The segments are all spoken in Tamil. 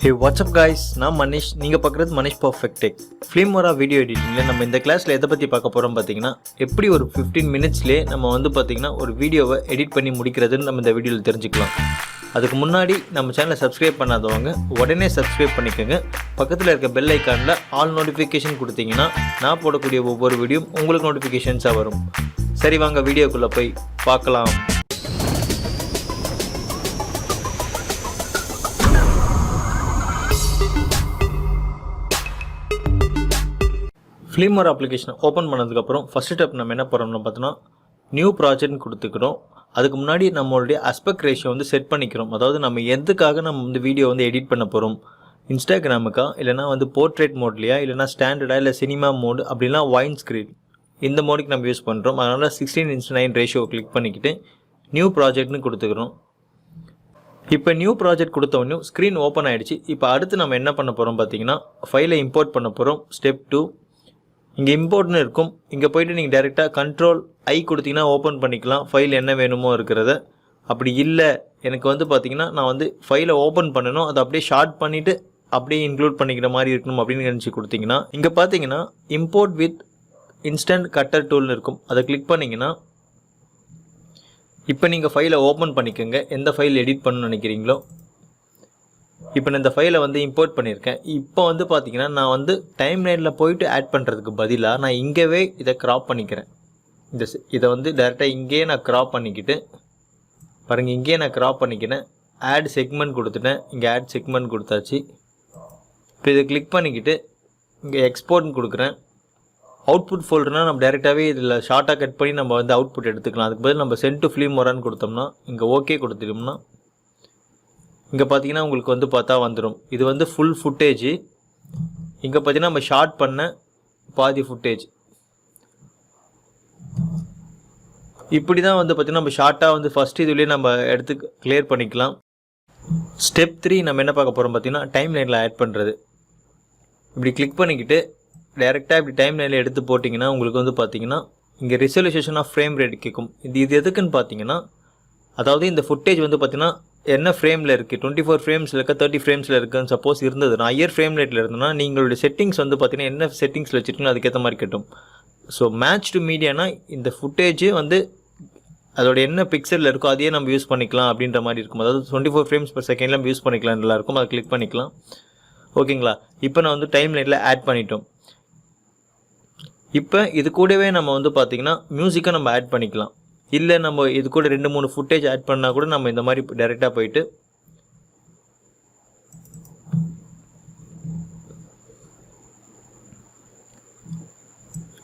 Hey, what's up guys? நான் மனிஷ். நீங்க பார்க்குறது மனிஷ் பர்ஃபெக்ட் டெக். ஃபில்மora வீடியோ எடிட்டிங்ல நம்ம இந்த கிளாஸ்ல எதை பத்தி பார்க்க போறோம் பாத்தீங்கன்னா, எப்படி ஒரு 15 மினிட்ஸ்லயே நம்ம பாத்தீங்கன்னா ஒரு வீடியோவை எடிட் பண்ணி முடிக்கிறதுன்னு நம்ம இந்த வீடியோல தெரிஞ்சுக்கலாம். அதுக்கு முன்னாடி நம்ம சேனலை சப்ஸ்கிரைப் பண்ணாதவங்க உடனே சப்ஸ்கிரைப் பண்ணிக்கோங்க. பக்கத்தில் இருக்க பெல் ஐக்கானில் ஆல் நோட்டிஃபிகேஷன் கொடுத்தீங்கன்னா நான் போடக்கூடிய ஒவ்வொரு வீடியோ உங்களுக்கு நோட்டிஃபிகேஷன்ஸாக வரும். சரி வாங்க வீடியோக்குள்ளே போய் பார்க்கலாம். filmora அப்ளிகேஷனை ஓப்பன் பண்ணதுக்கப்புறம் ஃபஸ்ட் ஸ்டெப் நம்ம என்ன பண்ணுறோம்னு பார்த்தோன்னா நியூ ப்ராஜெக்ட் கொடுத்துக்கிறோம். அதுக்கு முன்னாடி நம்மளுடைய aspect ratio செட் பண்ணிக்கிறோம். அதாவது நம்ம எதுக்காக நம்ம வீடியோ எடிட் பண்ண போகிறோம், இன்ஸ்டாகிராமுக்கா இல்லைனா போர்ட்ரேட் மோட்லையா இல்லைனா ஸ்டாண்டர்டாக இல்லை சினிமா மோடு அப்படின்னா வைன் ஸ்க்ரீன் இந்த மோடுக்கு நம்ம யூஸ் பண்ணுறோம். அதனால் 16:9 ரேஷியோ கிளிக் பண்ணிக்கிட்டு நியூ ப்ராஜெக்ட்னு கொடுத்துக்கிறோம். இப்போ நியூ ப்ராஜெக்ட் கொடுத்தோடனே ஸ்க்ரீன் ஓப்பன் ஆகிடுச்சு. இப்போ அடுத்து நம்ம என்ன பண்ண போகிறோம் பார்த்தீங்கன்னா ஃபைலை இம்போர்ட் பண்ண போகிறோம். ஸ்டெப் 2 இங்கே இம்போர்ட்னு இருக்கும். இங்கே போய்ட்டு நீங்கள் டேரெக்டாக கண்ட்ரோல் ஐ கொடுத்தீங்கன்னா ஓப்பன் பண்ணிக்கலாம் ஃபைல் என்ன வேணுமோ இருக்கிறத. அப்படி இல்லை எனக்கு பார்த்தீங்கன்னா நான் ஃபைலை ஓப்பன் பண்ணணும், அதை அப்படியே ஷார்ட் பண்ணிவிட்டு அப்படியே இன்க்ளூட் பண்ணிக்கிற மாதிரி இருக்கணும் அப்படின்னு நினச்சி கொடுத்தீங்கன்னா இங்கே பார்த்தீங்கன்னா இம்போர்ட் வித் இன்ஸ்டன்ட் கட்டர் டூல்னு இருக்கும். அதை கிளிக் பண்ணிங்கன்னா இப்போ நீங்கள் ஃபைலை ஓப்பன் பண்ணிக்கோங்க. எந்த ஃபைல் எடிட் பண்ணணும்னு நினைக்கிறீங்களோ. இப்போ நான் இந்த ஃபைலை இம்போர்ட் பண்ணியிருக்கேன். இப்போ பார்த்தீங்கன்னா நான் டைம் லைனில் போயிட்டு ஆட் பண்ணுறதுக்கு பதிலாக நான் இங்கேவே இதை க்ராப் பண்ணிக்கிறேன். இதை டேரெக்டாக இங்கேயே நான் க்ராப் பண்ணிக்கிட்டு பாருங்கள், இங்கேயே நான் க்ராப் பண்ணிக்கிறேன். ஆட் செக்மெண்ட் கொடுத்துட்டேன். இங்கே ஆட் செக்மெண்ட் கொடுத்தாச்சு. இப்போ இதை கிளிக் பண்ணிக்கிட்டு இங்கே எக்ஸ்போர்ட்னு கொடுக்குறேன். அவுட்புட் ஃபோல்டர்னால் நம்ம டேரெக்டாகவே இதில் ஷார்ட்டாக கட் பண்ணி நம்ம அவுட்புட் எடுத்துக்கலாம். அதுக்கு பதில் நம்ம சென்ட் டு ஃபில்மோரான்னு கொடுத்தோம்னா இங்கே ஓகே கொடுத்துட்டோம்னா இங்கே பார்த்தீங்கன்னா உங்களுக்கு பார்த்தா வந்துடும். இது ஃபுல் ஃபுட்டேஜ். இங்கே பார்த்தீங்கன்னா நம்ம ஷார்ட் பண்ண பாதி ஃபுட்டேஜ். இப்படி தான் பார்த்தீங்கன்னா நம்ம ஷார்ட்டாக ஃபஸ்ட் இதுலேயே நம்ம எடுத்து கிளியர் பண்ணிக்கலாம். ஸ்டெப் 3 நம்ம என்ன பார்க்க போகிறோம் பார்த்தீங்கன்னா டைம் லைனில் ஆட் பண்ணுறது. இப்படி கிளிக் பண்ணிக்கிட்டு டேரெக்டாக இப்படி டைம் லைனில் எடுத்து போட்டிங்கன்னா உங்களுக்கு பார்த்தீங்கன்னா இங்கே ரிசல்யூஷன் ஆஃப் ஃப்ரேம் ரேட் கேட்கும். இது எதுக்குன்னு பார்த்தீங்கன்னா அதாவது இந்த ஃபுட்டேஜ் பார்த்தீங்கன்னா என்ன ஃப்ரேமில் இருக்குது, 24 ஃப்ரேம்ஸில் இருக்க 30 ஃப்ரேம்ஸில் இருக்குன்னு சப்போஸ் இருந்ததுன்னா ஹையர் ஃப்ரேம் ரேட்டில் இருந்ததுன்னா நீங்களுடைய செட்டிங்ஸ் பார்த்தீங்கன்னா என்ன செட்டிங்ஸில் வச்சுருக்கீங்களோ அதுக்கேற்ற மாதிரி கட்டும். ஸோ மேட்ச் டு மீடியானா இந்த ஃபுட்டேஜ் அதோட என்ன பிக்சரில் இருக்கோ அதையே நம்ம யூஸ் பண்ணிக்கலாம் அப்படின்ற மாதிரி இருக்கும். அதாவது 24 ஃப்ரேம்ஸ் per செகண்டில் நம்ம யூஸ் பண்ணிக்கலாம், நல்லாயிருக்கும். அதை கிளிக் பண்ணிக்கலாம். ஓகேங்களா. இப்போ நான் டைம் லைனில் ஆட் பண்ணிட்டோம். இப்போ இது கூடவே நம்ம பார்த்திங்கன்னா மியூசிக்கை நம்ம ஆட் பண்ணிக்கலாம். இல்லை நம்ம இது கூட 2-3 ஃபுட்டேஜ் ஆட் பண்ணால் கூட நம்ம இந்த மாதிரி டைரெக்டாக போயிட்டு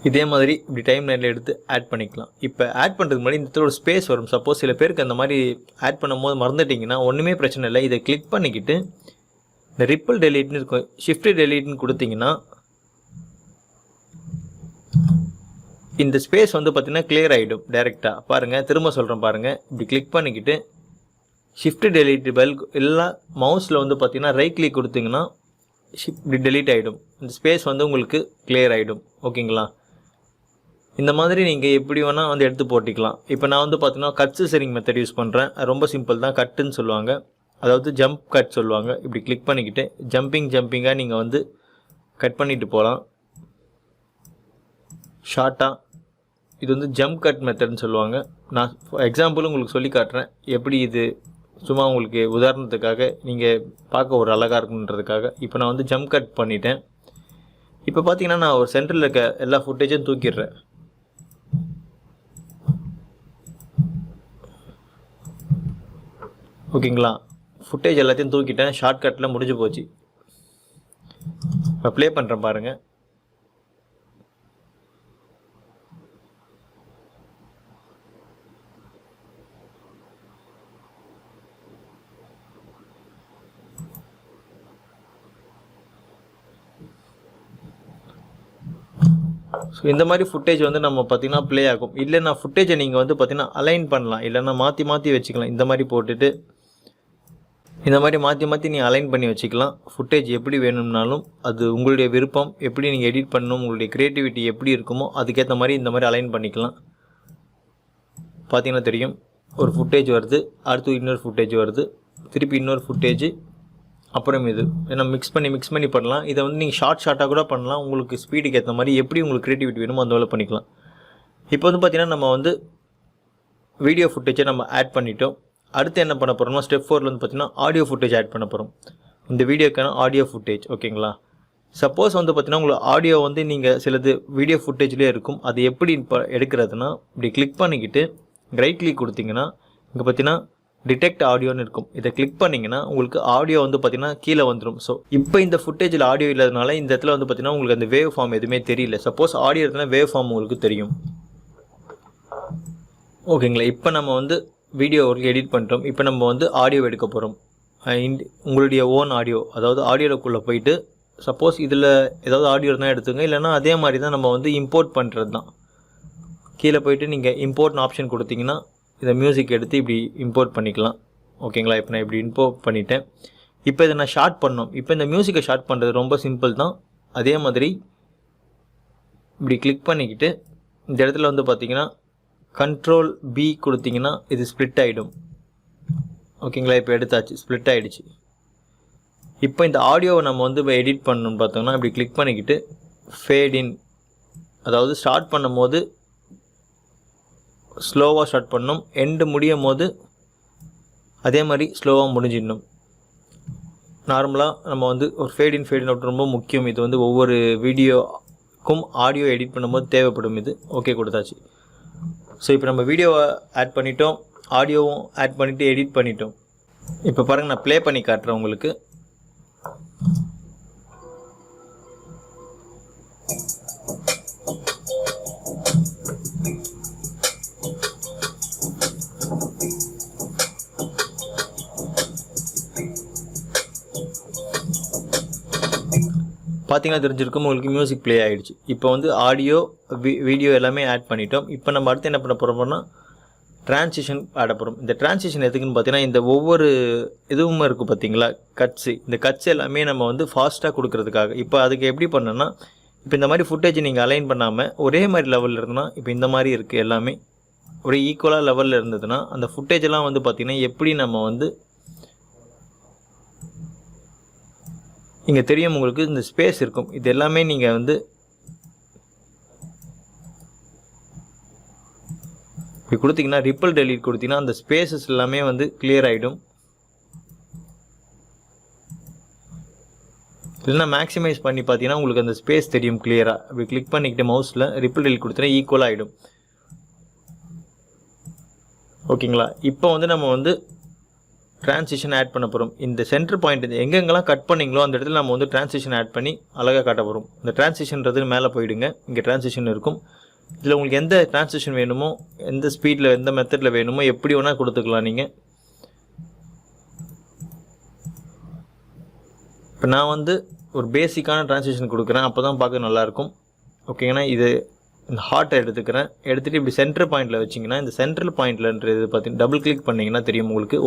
இதே மாதிரி இப்படி டைம் லைனில் எடுத்து ஆட் பண்ணிக்கலாம். இப்போ ஆட் பண்ணுறதுக்கு முன்னாடி இந்த ஒரு ஸ்பேஸ் வரும். சப்போஸ் சில பேருக்கு அந்த மாதிரி ஆட் பண்ணும்போது மறந்துட்டிங்கன்னா ஒன்றுமே பிரச்சனை இல்லை. இதை கிளிக் பண்ணிக்கிட்டு இந்த ரிப்பிள் டெலீட்னு இருக்கும், ஷிஃப்ட் டெலீட்னு கொடுத்தீங்கன்னா இந்த ஸ்பேஸ் பார்த்தீங்கன்னா கிளியர் ஆகிடும் டேரெக்டாக. பாருங்கள், திரும்ப சொல்கிறேன் பாருங்கள். இப்படி கிளிக் பண்ணிக்கிட்டு ஷிஃப்ட் டெலீட் பெல் எல்லாம் மவுஸில் பார்த்தீங்கன்னா ரைட் கிளிக் கொடுத்தீங்கன்னா இப்படி டெலீட் ஆகிடும். இந்த ஸ்பேஸ் உங்களுக்கு கிளியர் ஆகிடும். ஓகேங்களா. இந்த மாதிரி நீங்கள் எப்படி வேணால் எடுத்து போட்டிக்கலாம். இப்போ நான் பார்த்தீங்கன்னா கட் சிசரிங் மெத்தட் யூஸ் பண்ணுறேன். ரொம்ப சிம்பிள் தான், கட்டுன்னு சொல்லுவாங்க. அதாவது ஜம்ப் கட் சொல்லுவாங்க. இப்படி கிளிக் பண்ணிக்கிட்டு ஜம்பிங்காக நீங்கள் கட் பண்ணிட்டு போகலாம் ஷார்ட்டாக. இது ஜம்ப் கட் மெத்தட்னு சொல்லுவாங்க. நான் எக்ஸாம்பிளும் உங்களுக்கு சொல்லி காட்டுறேன் எப்படி. இது சும்மா உங்களுக்கு உதாரணத்துக்காக நீங்கள் பார்க்க ஒரு அழகாக இருக்குன்றதுக்காக. இப்போ நான் ஜம்ப் கட் பண்ணிட்டேன். இப்போ பார்த்தீங்கன்னா நான் ஒரு சென்டரில் இருக்க எல்லா ஃபுட்டேஜும் தூக்கிடுறேன். ஓகேங்களா. ஃபுட்டேஜ் எல்லாத்தையும் தூக்கிட்டேன். ஷார்ட்கட்டில் முடிஞ்சு போச்சு. இப்போ ப்ளே பண்ணுறேன் பாருங்கள். ஸோ இந்த மாதிரி ஃபுட்டேஜ் நம்ம பார்த்திங்கன்னா ப்ளே ஆகும். இல்லைன்னா ஃபுட்டேஜை நீங்கள் பார்த்திங்கன்னா அலைன் பண்ணலாம், இல்லைன்னா மாற்றி வச்சுக்கலாம். இந்த மாதிரி போட்டுட்டு இந்த மாதிரி மாற்றி நீ அலைன் பண்ணி வச்சுக்கலாம். ஃபுட்டேஜ் எப்படி வேணும்னாலும் அது உங்களுடைய விருப்பம். எப்படி நீங்கள் எடிட் பண்ணணும், உங்களுடைய க்ரியேட்டிவிட்டி எப்படி இருக்குமோ அதுக்கேற்ற மாதிரி இந்த மாதிரி அலைன் பண்ணிக்கலாம். பார்த்திங்கன்னா தெரியும், ஒரு ஃபுட்டேஜ் வருது, அடுத்து இன்னொரு ஃபுட்டேஜ் வருது, திருப்பி இன்னொரு ஃபுட்டேஜ், அப்புறம் இது ஏன்னா மிக்ஸ் பண்ணி பண்ணலாம். இதை வந்து நீங்கள் ஷார்ட்டாக கூட பண்ணலாம். உங்களுக்கு ஸ்பீடுக்கு ஏற்ற மாதிரி எப்படி உங்களுக்கு க்ரியேட்டிவிட்டி வேணுமோ அந்த வேலை பண்ணிக்கலாம். இப்போ வந்து பார்த்திங்கன்னா நம்ம வந்து வீடியோ ஃபுட்டேஜை நம்ம ஆட் பண்ணிட்டோம். அடுத்து என்ன பண்ண போகிறோம்னா ஸ்டெப் 4 வந்து பார்த்திங்கன்னா ஆடியோ ஃபுட்டேஜ் ஆட் பண்ண போகிறோம். இந்த வீடியோக்கான ஆடியோ ஃபுட்டேஜ் ஓகேங்களா. சப்போஸ் வந்து பார்த்திங்கன்னா உங்களுக்கு ஆடியோ வந்து நீங்கள் சிலது வீடியோ ஃபுட்டேஜ்லேயே இருக்கும். அது எப்படி இப்போ எடுக்கிறதுனா இப்படி கிளிக் பண்ணிக்கிட்டு ரைட் கிளிக் கொடுத்தீங்கன்னா இங்கே பார்த்தீங்கன்னா டிடெக்ட் ஆடியோன்னு இருக்கும். இதை கிளிக் பண்ணிங்கன்னா உங்களுக்கு ஆடியோ வந்து பார்த்திங்கன்னா கீழே வந்துடும். ஸோ இப்போ இந்த ஃபுட்டேஜில் ஆடியோ இல்லாதனால இந்த இடத்துல வந்து பார்த்திங்கன்னா உங்களுக்கு அந்த வேவ் ஃபார்ம் எதுவுமே தெரியல. சப்போஸ் ஆடியோ இருந்தால் வேவ் ஃபார்ம் உங்களுக்கு தெரியும். ஓகேங்களா. இப்போ நம்ம வந்து வீடியோ எடிட் பண்ணிட்டோம். இப்போ நம்ம வந்து ஆடியோ எடுக்க போகிறோம். உங்களுடைய ஓன் ஆடியோ, அதாவது ஆடியோக்குள்ளே போயிட்டு சப்போஸ் இதில் ஏதாவது ஆடியோ இருந்தால் எடுத்துங்க, இல்லைனா அதே மாதிரி தான் நம்ம வந்து இம்போர்ட் பண்ணுறது தான். கீழே போயிட்டு நீங்கள் இம்போர்ட்னு ஆப்ஷன் கொடுத்தீங்கன்னா இதை மியூசிக் எடுத்து இப்படி இம்போர்ட் பண்ணிக்கலாம். ஓகேங்களா. இப்போ நான் இப்படி இம்போர்ட் பண்ணிட்டேன். இப்போ இதை நான் ஷார்ட் பண்ணோம். இப்போ இந்த மியூசிக்கை ஷார்ட் பண்ணுறது ரொம்ப சிம்பிள் தான். அதே மாதிரி இப்படி கிளிக் பண்ணிக்கிட்டு இந்த இடத்துல வந்து பார்த்திங்கன்னா Ctrl B கொடுத்தீங்கன்னா இது ஸ்ப்ளிட் ஆகிடும். ஓகேங்களா. இப்போ எடுத்தாச்சு, ஸ்ப்ளிட் ஆகிடுச்சு. இப்போ இந்த ஆடியோவை நம்ம வந்து இப்போ எடிட் பண்ணணும்னு பார்த்தோம்னா இப்படி கிளிக் பண்ணிக்கிட்டு ஃபேட் இன், அதாவது ஸ்டார்ட் பண்ணும் போது ஸ்லோவாக ஸ்டார்ட் பண்ணணும், எண்டு முடியும் போது அதே மாதிரி ஸ்லோவாக முடிஞ்சிடணும். நார்மலாக நம்ம வந்து ஒரு ஃபேட் இன் அவுட் ரொம்ப முக்கியம். இது வந்து ஒவ்வொரு வீடியோக்கும் ஆடியோ எடிட் பண்ணும்போது தேவைப்படும். இது ஓகே கொடுத்தாச்சு. ஸோ இப்போ நம்ம வீடியோவை ஆட் பண்ணிட்டோம், ஆடியோவும் ஆட் பண்ணிவிட்டு எடிட் பண்ணிட்டோம். இப்போ பாருங்கள், நான் ப்ளே பண்ணி காட்டுறேன் உங்களுக்கு. பார்த்தீங்கன்னா தெரிஞ்சிருக்கும் உங்களுக்கு மியூசிக் ப்ளே ஆகிடுச்சு. இப்போ வந்து ஆடியோ வீடியோ எல்லாமே ஆட் பண்ணிட்டோம். இப்போ நம்ம அடுத்து என்ன பண்ண போகிறோம்னா ட்ரான்சிஷன் ஆட போகிறோம். இந்த ட்ரான்சிஷன் எதுக்குன்னு பார்த்தீங்கன்னா இந்த ஒவ்வொரு இதுவும் இருக்குது பார்த்தீங்களா, கட்ஸு. இந்த கட்ஸ் எல்லாமே நம்ம வந்து ஃபாஸ்ட்டாக கொடுக்கறதுக்காக. இப்போ அதுக்கு எப்படி பண்ணோன்னா இப்போ இந்த மாதிரி ஃபுட்டேஜ் நீங்கள் அலைன் பண்ணாமல் ஒரே மாதிரி லெவலில் இருந்ததுன்னா இப்போ இந்த மாதிரி இருக்குது எல்லாமே ஒரே ஈக்குவலாக லெவலில் இருந்ததுன்னா அந்த ஃபுட்டேஜெல்லாம் வந்து பார்த்திங்கன்னா எப்படி நம்ம வந்து இங்கே தெரியும் உங்களுக்கு இந்த ஸ்பேஸ் இருக்கும். இது எல்லாமே நீங்கள் வந்து இப்படி கொடுத்தீங்கன்னா ரிப்பல் டெலீட் கொடுத்தீங்கன்னா அந்த ஸ்பேசஸ் எல்லாமே வந்து கிளியர் ஆகிடும். இல்லைன்னா மேக்ஸிமைஸ் பண்ணி பார்த்தீங்கன்னா உங்களுக்கு அந்த ஸ்பேஸ் தெரியும் கிளியராக. அப்படி கிளிக் பண்ணிக்கிட்டு மவுஸில் ரிப்பல் டெலீட் கொடுத்தீங்கன்னா ஈக்குவலாக ஆகிடும். ஓகேங்களா. இப்போ வந்து நம்ம வந்து ட்ரான்சிஷன் ஆட் பண்ண போகிறோம். இந்த சென்டர் பாயிண்ட் எங்கெங்கெல்லாம் கட் பண்ணிங்களோ அந்த இடத்துல நம்ம வந்து ட்ரான்சிஷன் ஆட் பண்ணி அழகாக காட்ட போகிறோம். இந்த ட்ரான்சிஷன்றது மேலே போயிடுங்க, இங்கே ட்ரான்சிஷன் இருக்கும். இதில் உங்களுக்கு எந்த ட்ரான்சிஷன் வேணுமோ, எந்த ஸ்பீடில் எந்த மெத்தடில் வேணுமோ எப்படி வேணால் கொடுத்துக்கலாம் நீங்கள். இப்போ நான் வந்து ஒரு பேசிக்கான ட்ரான்சிஷன் கொடுக்குறேன், அப்போ தான் பார்க்க நல்லாயிருக்கும். ஓகேங்கன்னா இது இந்த ஹார்ட்டை எடுத்துக்கிறேன். எடுத்துகிட்டு இப்படி சென்டர் பாயிண்டில் வச்சிங்கன்னா இந்த சென்ட்ரல் பாயிண்ட்லன்றது பார்த்தீங்கன்னா டபுள் கிளிக் பண்ணிங்கன்னா தெரியும் உங்களுக்கு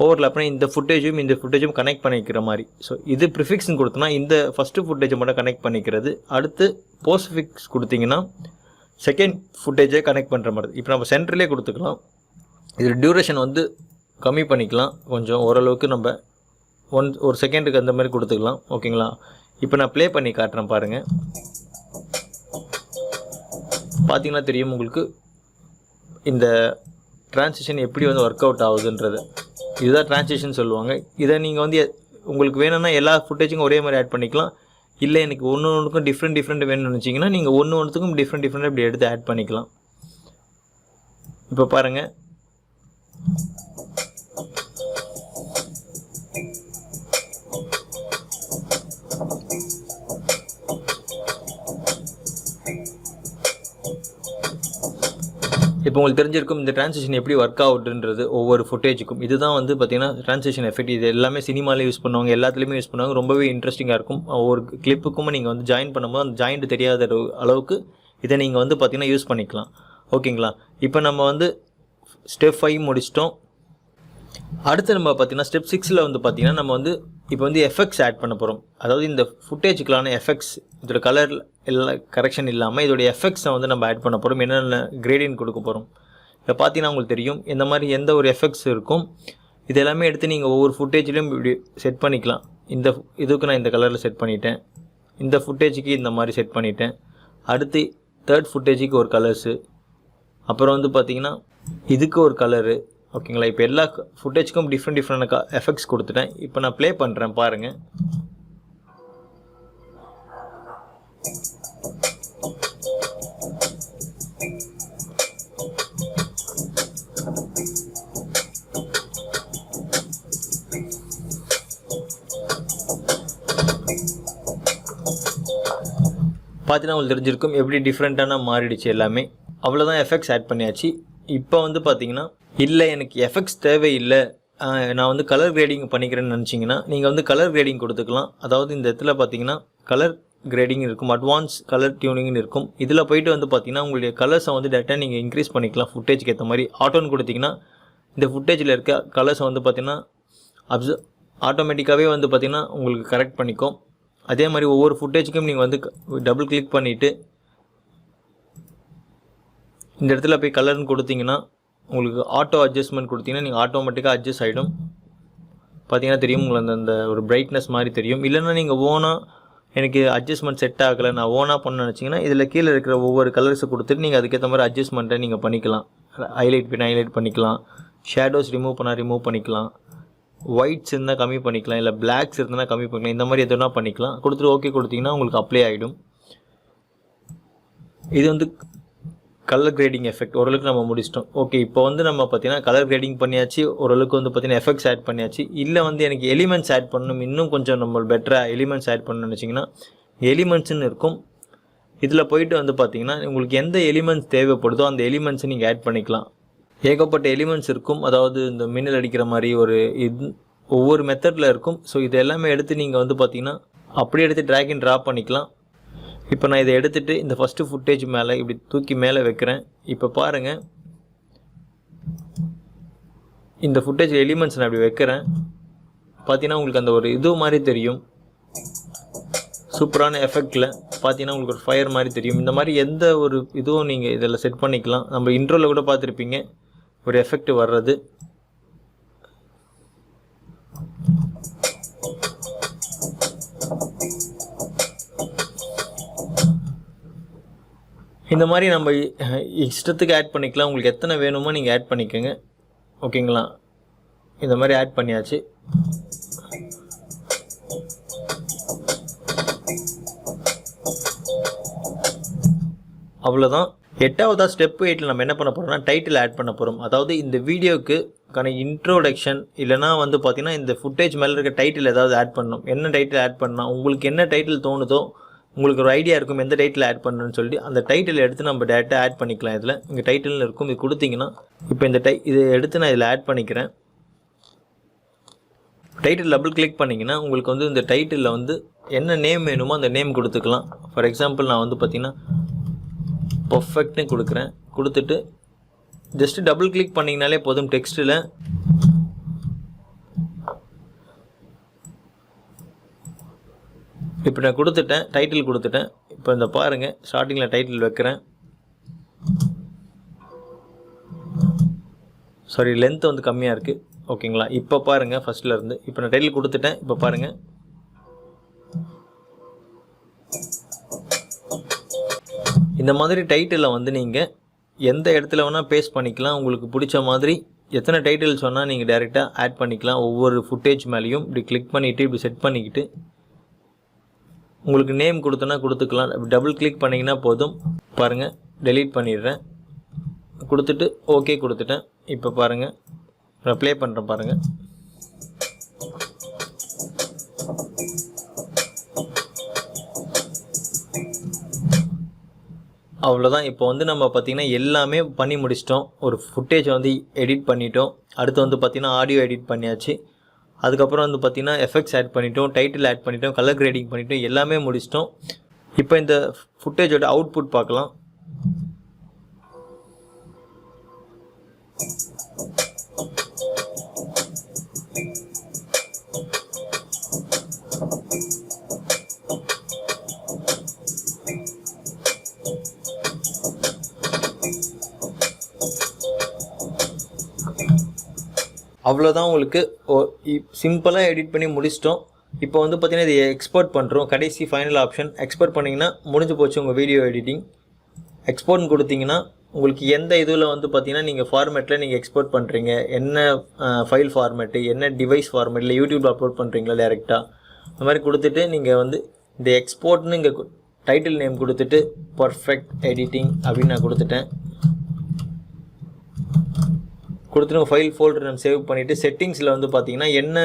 ஓவர்லேப்னா இந்த ஃபுட்டேஜும் கனெக்ட் பண்ணிக்கிற மாதிரி. ஸோ இது ப்ரிஃபிக்ஸ்னு கொடுத்தோன்னா இந்த ஃபஸ்ட்டு ஃபுட்டேஜை மட்டும் கனெக்ட் பண்ணிக்கிறது. அடுத்து போஸ்ட்ஃபிக்ஸ் கொடுத்தீங்கன்னா செகண்ட் ஃபுட்டேஜை கனெக்ட் பண்ணுற மாதிரி. இப்போ நம்ம சென்டர்லேயே கொடுத்துக்கலாம். இதில் டியூரேஷன் வந்து கம்மி பண்ணிக்கலாம் கொஞ்சம், ஓரளவுக்கு நம்ம ஒரு செகண்டுக்கு அந்த மாதிரி கொடுத்துக்கலாம். ஓகேங்களா. இப்போ நான் ப்ளே பண்ணி காட்டுறேன் பாருங்கள். பார்த்தீங்கன்னா தெரியும் உங்களுக்கு இந்த ட்ரான்சிஷன் எப்படி வந்து ஒர்க் அவுட் ஆகுதுன்றது. இதுதான் ட்ரான்சிஷன் சொல்லுவாங்க. இதை நீங்கள் வந்து உங்களுக்கு வேணும்னா எல்லா ஃபுட்டேஜுக்கும் ஒரே மாதிரி ஆட் பண்ணிக்கலாம். இல்லை எனக்கு ஒன்றுக்கும் டிஃப்ரெண்ட் வேணும்னு நினச்சிங்கன்னா நீங்கள் ஒன்றுத்துக்கும் டிஃப்ரெண்ட் இப்படி எடுத்து ஆட் பண்ணிக்கலாம். இப்போ பாருங்கள், இப்போ உங்களுக்கு தெரிஞ்சிருக்கும் இந்த ட்ரான்சிஷன் எப்படி ஒர்க் ஆகுதுன்றது ஒவ்வொரு ஃபுட்டேஜுக்கும். இதுதான் வந்து பார்த்திங்கன்னா ட்ரான்சிஷன் எஃபெக்ட். இது எல்லாமே சினிமாலே யூஸ் பண்ணுவாங்க, எல்லாத்துலேயுமே யூஸ் பண்ணுவாங்க. ரொம்பவே இன்ட்ரெஸ்டிங்காக இருக்கும். ஒவ்வொரு கிளிப்புக்கும் நீங்கள் வந்து ஜாயின் பண்ணும்போது அந்த ஜாயிண்ட் தெரியாத அளவுக்கு இதை நீங்கள் வந்து பார்த்திங்கன்னா யூஸ் பண்ணிக்கலாம். ஓகேங்களா. இப்போ நம்ம வந்து ஸ்டெப் 5 முடிச்சிட்டோம். அடுத்து நம்ம பார்த்திங்கன்னா ஸ்டெப் 6ல் வந்து பார்த்திங்கன்னா நம்ம வந்து இப்போ வந்து எஃபெக்ட்ஸ் ஆட் பண்ண போகிறோம். அதாவது இந்த ஃபுட்டேஜுக்கலான எஃபெக்ட்ஸ், இதோட கலர் எல்லாம் கரெக்ஷன் இல்லாமல் இதோடைய எஃபெக்ட்ஸை வந்து நம்ம ஆட் பண்ண போகிறோம். என்னென்ன கிரேடியன்ட் கொடுக்க போகிறோம். இப்போ பார்த்தீங்கன்னா உங்களுக்கு தெரியும் இந்த மாதிரி எந்த ஒரு எஃபெக்ட்ஸ் இருக்கும். இது எல்லாமே எடுத்து நீங்கள் ஒவ்வொரு ஃபுட்டேஜ்லையும் இப்படி செட் பண்ணிக்கலாம். இந்த இதுக்கு நான் இந்த கலரில் செட் பண்ணிட்டேன், இந்த ஃபுட்டேஜுக்கு இந்த மாதிரி செட் பண்ணிட்டேன். அடுத்து தேர்ட் ஃபுட்டேஜுக்கு ஒரு கலர்ஸு, அப்புறம் வந்து பார்த்திங்கன்னா இதுக்கு ஒரு கலரு. ஓகேங்களா, இப்போ எல்லா ஃபுட்டேஜுக்கும் டிஃப்ரெண்ட் எஃபெக்ட்ஸ் கொடுத்துட்டேன். இப்போ நான் ப்ளே பண்ணுறேன் பாருங்கள். பார்த்தீங்கன்னா உங்களுக்கு தெரிஞ்சிருக்கும் எப்படி டிஃப்ரெண்ட்டான மாறிடுச்சு எல்லாமே. அவ்வளோதான், எஃபெக்ட்ஸ் ஆட் பண்ணியாச்சு. இப்போ வந்து பார்த்தீங்கன்னா இல்லை எனக்கு எஃபெக்ட்ஸ் தேவையில்லை, நான் வந்து கலர் கிரேடிங் பண்ணிக்கிறேன்னு நினச்சிங்கன்னா நீங்கள் வந்து கலர் கிரேடிங் கொடுத்துக்கலாம். அதாவது இந்த இடத்துல பார்த்தீங்கன்னா கலர் கிரேடிங் இருக்கும், அட்வான்ஸ் கலர் டியூனிங்னு இருக்கும். இதில் போய்ட்டு வந்து பார்த்தீங்கன்னா உங்களுடைய கலர்ஸை வந்து டேரெக்டாக நீங்கள் இன்க்ரீஸ் பண்ணிக்கலாம். ஃபுட்டேஜுக்கு ஏற்ற மாதிரி ஆட்டோன்னு கொடுத்தீங்கன்னா இந்த ஃபுட்டேஜில் இருக்க கலர்ஸை வந்து பார்த்தீங்கன்னா ஆட்டோமேட்டிக்காகவே வந்து பார்த்தீங்கன்னா உங்களுக்கு கரெக்ட் பண்ணிக்கும். அதே மாதிரி ஒவ்வொரு ஃபுட்டேஜுக்கும் நீங்கள் வந்து டபுள் கிளிக் பண்ணிவிட்டு இந்த இடத்துல போய் கலர்னு கொடுத்தீங்கன்னா உங்களுக்கு ஆட்டோ அட்ஜஸ்ட்மெண்ட் கொடுத்தீங்கன்னா நீங்கள் ஆட்டோமேட்டிக்காக அட்ஜஸ்ட் ஆகிடும். பார்த்தீங்கன்னா தெரியும் உங்களுக்கு அந்த ஒரு பிரைட்னஸ் மாதிரி தெரியும். இல்லைன்னா நீங்கள் ஓனாக எனக்கு அட்ஜஸ்ட்மெண்ட் செட் ஆகலை, நான் ஓனாக பண்ண நினச்சிங்கன்னா இதில் கீழே இருக்கிற ஒவ்வொரு கலர்ஸை கொடுத்துட்டு நீங்கள் அதுக்கேற்ற மாதிரி அட்ஜஸ்ட்மெண்ட்டை நீங்கள் பண்ணிக்கலாம். ஹைலைட் பண்ண ஹைலைட் பண்ணிக்கலாம், ஷேடோஸ் ரிமூவ் பண்ணால் ரிமூவ் பண்ணிக்கலாம், ஒயிட்ஸ் இருந்தால் கம்மி பண்ணிக்கலாம், இல்லை பிளாக்ஸ் இருந்தால் கம்மி பண்ணிக்கலாம். இந்த மாதிரி எதுனா பண்ணிக்கலாம். கொடுத்துட்டு ஓகே கொடுத்தீங்கன்னா உங்களுக்கு அப்ளை ஆகிடும். இது வந்து கலர் கிரேடிங் எஃபெக்ட் ஓரளவுக்கு நம்ம முடிச்சிட்டோம். ஓகே, இப்போ வந்து நம்ம பார்த்தீங்கன்னா கலர் கிரேடிங் பண்ணியாச்சு, ஓரளவுக்கு வந்து பார்த்தீங்கன்னா எஃபெக்ட்ஸ் ஆட் பண்ணியாச்சு. இல்லை வந்து எனக்கு எலிமெண்ட்ஸ் ஆட் பண்ணணும், இன்னும் கொஞ்சம் நம்ம பெட்டராக எலிமெண்ட்ஸ் ஆட் பண்ணணும்னு நினச்சிங்கன்னா எலிமெண்ட்ஸ்னு இருக்கும். இதில் போயிட்டு வந்து பார்த்தீங்கன்னா உங்களுக்கு எந்த எலிமெண்ட்ஸ் தேவைப்படுதோ அந்த எலிமெண்ட்ஸை நீங்கள் ஆட் பண்ணிக்கலாம். ஏகப்பட்ட எலிமெண்ட்ஸ் இருக்கும், அதாவது இந்த மின்னல் அடிக்கிற மாதிரி ஒரு ஒவ்வொரு மெத்தடில் இருக்கும். ஸோ இது எல்லாமே எடுத்து நீங்கள் வந்து பார்த்தீங்கன்னா அப்படியே எடுத்து ட்ராக் அண்ட் ட்ராப் பண்ணிக்கலாம். இப்போ நான் இதை எடுத்துகிட்டு இந்த ஃபஸ்ட்டு ஃபுட்டேஜ் மேலே இப்படி தூக்கி மேலே வைக்கிறேன். இப்போ பாருங்கள், இந்த ஃபுட்டேஜ் எலிமெண்ட்ஸ் நான் இப்படி வைக்கிறேன். பார்த்தீங்கன்னா உங்களுக்கு அந்த ஒரு இது மாதிரி தெரியும், சூப்பரான எஃபெக்டில் பார்த்தீங்கன்னா உங்களுக்கு ஒரு ஃபயர் மாதிரி தெரியும். இந்த மாதிரி எந்த ஒரு இதுவும் நீங்கள் இதில் செட் பண்ணிக்கலாம். நம்ம இன்ட்ரோவில் கூட பார்த்துருப்பீங்க ஒரு எஃபெக்ட் வர்றது. இந்த மாதிரி நம்ம இஷ்டத்துக்கு ஆட் பண்ணிக்கலாம். உங்களுக்கு எத்தனை வேணுமோ நீங்கள் ஆட் பண்ணிக்கோங்க. ஓகேங்களா, இந்த மாதிரி ஆட் பண்ணியாச்சு. அவ்வளோதான். எட்டாவதா ஸ்டெப் 8 நம்ம என்ன பண்ண போகிறோம்னா டைட்டில் ஆட் பண்ண போகிறோம். அதாவது இந்த வீடியோக்கு இன்ட்ரோடக்ஷன் இல்லைனா வந்து பார்த்தீங்கன்னா இந்த ஃபுட்டேஜ் மேலே இருக்க டைட்டில் ஏதாவது ஆட் பண்ணணும். என்ன டைட்டில் ஆட் பண்ணலாம், உங்களுக்கு என்ன டைட்டில் தோணுதோ, உங்களுக்கு ஒரு ஐடியா இருக்கும் எந்த டைட்டில் ஆட் பண்ணணும்னு சொல்லி அந்த டைட்டில் எடுத்து நம்ம டேரெக்டாக ஆட் பண்ணிக்கலாம். இதில் இங்கே டைட்டில்னு இருக்கும், இது கொடுத்தீங்கன்னா இப்போ இந்த இதை எடுத்து நான் இதில் ஆட் பண்ணிக்கிறேன். டைட்டில் டபுள் கிளிக் பண்ணிங்கன்னா உங்களுக்கு வந்து இந்த டைட்டிலில் வந்து என்ன நேம் வேணுமோ அந்த நேம் கொடுத்துக்கலாம். ஃபார் எக்ஸாம்பிள் நான் வந்து பார்த்தீங்கன்னா பர்ஃபெக்ட்னு கொடுக்குறேன். கொடுத்துட்டு ஜஸ்ட்டு டபுள் கிளிக் பண்ணிங்கனாலே போதும். டெக்ஸ்ட்டில் இப்போ நான் கொடுத்துட்டேன், டைட்டில் கொடுத்துட்டேன். இப்போ இந்த பாருங்கள், ஸ்டார்டிங்கில் டைட்டில் வைக்கிறேன். சாரி, லென்த் வந்து கம்மியாக இருக்குது. ஓகேங்களா, இப்போ பாருங்கள் ஃபஸ்ட்டில் இருந்து இப்போ நான் டைட்டில் கொடுத்துட்டேன். இப்போ பாருங்கள், இந்த மாதிரி டைட்டிலில் வந்து நீங்கள் எந்த இடத்துல வேணால் பேஸ்ட் பண்ணிக்கலாம். உங்களுக்கு பிடிச்ச மாதிரி எத்தனை டைட்டில்ஸ் வேணால் நீங்கள் டைரெக்டாக ஆட் பண்ணிக்கலாம். ஒவ்வொரு ஃபுட்டேஜ் மேலேயும் இப்படி கிளிக் பண்ணிவிட்டு இப்படி செட் பண்ணிக்கிட்டு உங்களுக்கு நேம் கொடுத்தோன்னா கொடுத்துக்கலாம். டபுள் கிளிக் பண்ணிங்கன்னா போதும். பாருங்கள், டெலீட் பண்ணிடுறேன். கொடுத்துட்டு ஓகே கொடுத்துட்டேன். இப்போ பாருங்கள், நான் ப்ளே பண்ணுறேன் பாருங்கள். அவ்வளோதான். இப்போ வந்து நம்ம பார்த்திங்கன்னா எல்லாமே பண்ணி முடிச்சிட்டோம். ஒரு ஃபுட்டேஜை வந்து எடிட் பண்ணிட்டோம். அடுத்து வந்து பார்த்திங்கன்னா ஆடியோ எடிட் பண்ணியாச்சு. அதுக்கப்புறம் வந்து பார்த்திங்கன்னா எஃபெக்ட்ஸ் ஆட் பண்ணிட்டோம், டைட்டில் ஆட் பண்ணிட்டோம், கலர் கிரேடிங் பண்ணிட்டோம், எல்லாமே முடிச்சிட்டோம். இப்போ இந்த ஃபுட்டேஜோட அவுட்புட் பார்க்கலாம். அவ்வளோதான். உங்களுக்கு சிம்பிளாக எடிட் பண்ணி முடிச்சிட்டோம். இப்போ வந்து பார்த்தீங்கன்னா இதை எக்ஸ்போர்ட் பண்ணுறோம். கடைசி ஃபைனல் ஆப்ஷன் எக்ஸ்போர்ட் பண்ணிங்கன்னா முடிஞ்சு போச்சு உங்கள் வீடியோ எடிட்டிங். எக்ஸ்போர்ட்னு கொடுத்தீங்கன்னா உங்களுக்கு எந்த இதில் வந்து பார்த்தீங்கன்னா நீங்கள் ஃபார்மேட்டில் நீங்கள் எக்ஸ்போர்ட் பண்ணுறீங்க, என்ன ஃபைல் ஃபார்மேட்டு, என்ன டிவைஸ் ஃபார்மேட்டில் யூடியூப்பில் அப்லோட் பண்ணுறீங்களா டேரெக்டாக, அந்த மாதிரி கொடுத்துட்டு நீங்கள் வந்து இந்த எக்ஸ்போர்ட்னு இங்கே டைட்டில் நேம் கொடுத்துட்டு பர்ஃபெக்ட் எடிட்டிங் அப்படின்னு நான் கொடுத்துட்டு ஃபைல் ஃபோல்டர் நான் சேவ் பண்ணிவிட்டு செட்டிங்ஸில் வந்து பார்த்தீங்கன்னா என்ன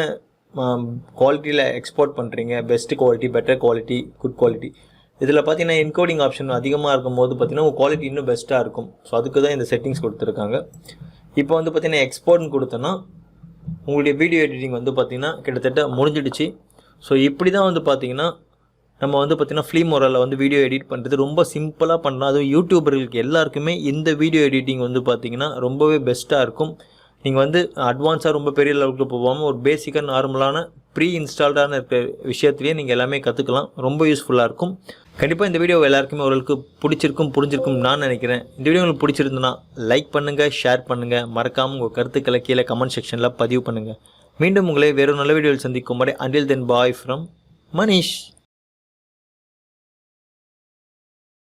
குவாலிட்டியில் எக்ஸ்போர்ட் பண்ணுறீங்க, best quality, better quality, good quality, இதில் பார்த்தீங்கன்னா என்கோடிங் ஆப்ஷன் அதிகமாக இருக்கும்போது பார்த்தீங்கன்னா உங்கள் குவாலிட்டி இன்னும் பெஸ்ட்டாக இருக்கும். ஸோ அதுக்கு தான் இந்த செட்டிங்ஸ் கொடுத்துருக்காங்க. இப்போ வந்து பார்த்தீங்கன்னா எக்ஸ்போர்ட்னு கொடுத்தோன்னா உங்களுடைய வீடியோ எடிட்டிங் வந்து பார்த்தீங்கன்னா கிட்டத்தட்ட முடிஞ்சிடுச்சு. ஸோ இப்படி தான் வந்து பார்த்தீங்கன்னா நம்ம வந்து பார்த்தீங்கன்னா ஃபில்மோராவில் வந்து வீடியோ எடிட் பண்ணுறது ரொம்ப சிம்பிளாக பண்ணலாம். அதுவும் யூடியூபர்களுக்கு எல்லாருக்குமே இந்த வீடியோ எடிட்டிங் வந்து பார்த்தீங்கன்னா ரொம்பவே பெஸ்ட்டாக இருக்கும். நீங்கள் வந்து அட்வான்ஸாக ரொம்ப பெரிய லெவலுக்கு போகாமல் ஒரு பேசிக்காக நார்மலான ப்ரீ இன்ஸ்டால்டான இருக்கிற விஷயத்துலேயே நீங்கள் எல்லாமே கற்றுக்கலாம். ரொம்ப யூஸ்ஃபுல்லாக இருக்கும். கண்டிப்பாக இந்த வீடியோ எல்லாருக்குமே ஓரளவுக்கு புரிஞ்சிருக்கும் நான் நினைக்கிறேன். இந்த வீடியோ உங்களுக்கு பிடிச்சிருந்துன்னா லைக் பண்ணுங்கள், ஷேர் பண்ணுங்கள், மறக்காமல் உங்கள் கருத்துக்களை கீழே கமெண்ட் செக்ஷனில் பதிவு பண்ணுங்கள். மீண்டும் உங்களை வேறு நல்ல வீடியோவில் சந்திக்கும் வரை until then bye from Manish.